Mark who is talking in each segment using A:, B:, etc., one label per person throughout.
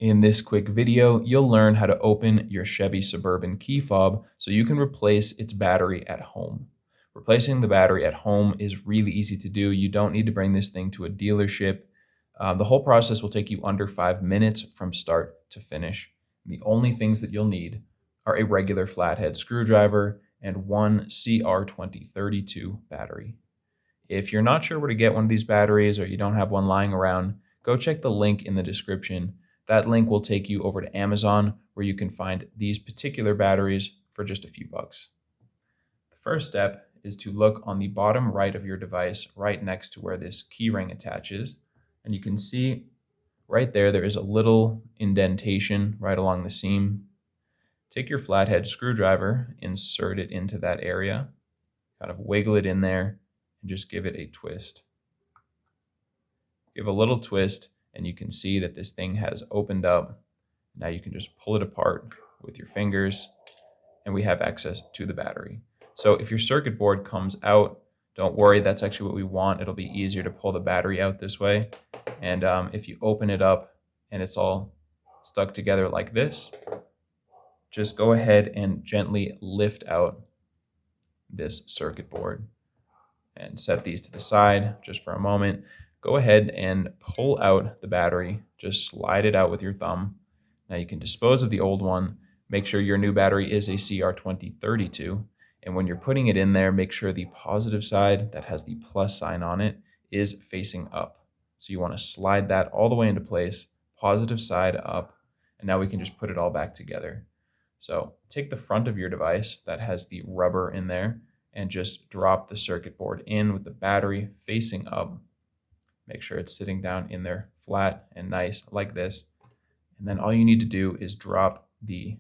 A: In this quick video, you'll learn how to open your Chevy Suburban key fob so you can replace its battery at home. Replacing the battery at home is really easy to do. You don't need to bring this thing to a dealership. The whole process will take you under 5 minutes from start to finish. The only things that you'll need are a regular flathead screwdriver and one CR2032 battery. If you're not sure where to get one of these batteries or you don't have one lying around, go check the link in the description. That link will take you over to Amazon where you can find these particular batteries for just a few bucks. The first step is to look on the bottom right of your device right next to where this key ring attaches. And you can see right there is a little indentation right along the seam. Take your flathead screwdriver, insert it into that area, kind of wiggle it in there, and just give it a twist. Give a little twist and you can see that this thing has opened up. Now you can just pull it apart with your fingers and we have access to the battery. So if your circuit board comes out, don't worry, that's actually what we want. It'll be easier to pull the battery out this way. And if you open it up and it's all stuck together like this, just go ahead and gently lift out this circuit board and set these to the side just for a moment. Go ahead and pull out the battery. Just slide it out with your thumb. Now you can dispose of the old one. Make sure your new battery is a CR2032. And when you're putting it in there, make sure the positive side that has the plus sign on it is facing up. So you want to slide that all the way into place, positive side up, and now we can just put it all back together. So take the front of your device that has the rubber in there and just drop the circuit board in with the battery facing up. Make sure it's sitting down in there flat and nice like this. And then all you need to do is drop the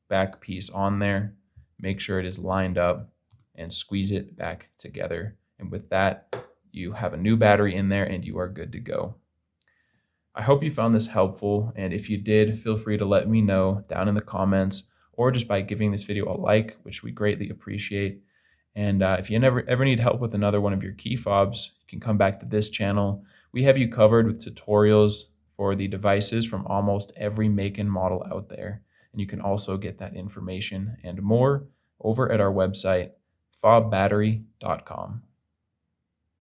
A: back piece on there, make sure it is lined up, and squeeze it back together. And with that, you have a new battery in there and you are good to go. I hope you found this helpful. And if you did, feel free to let me know down in the comments or just by giving this video a like, which we greatly appreciate. And if you ever need help with another one of your key fobs, you can come back to this channel. We have you covered with tutorials for the devices from almost every make and model out there. And you can also get that information and more over at our website, fobbattery.com.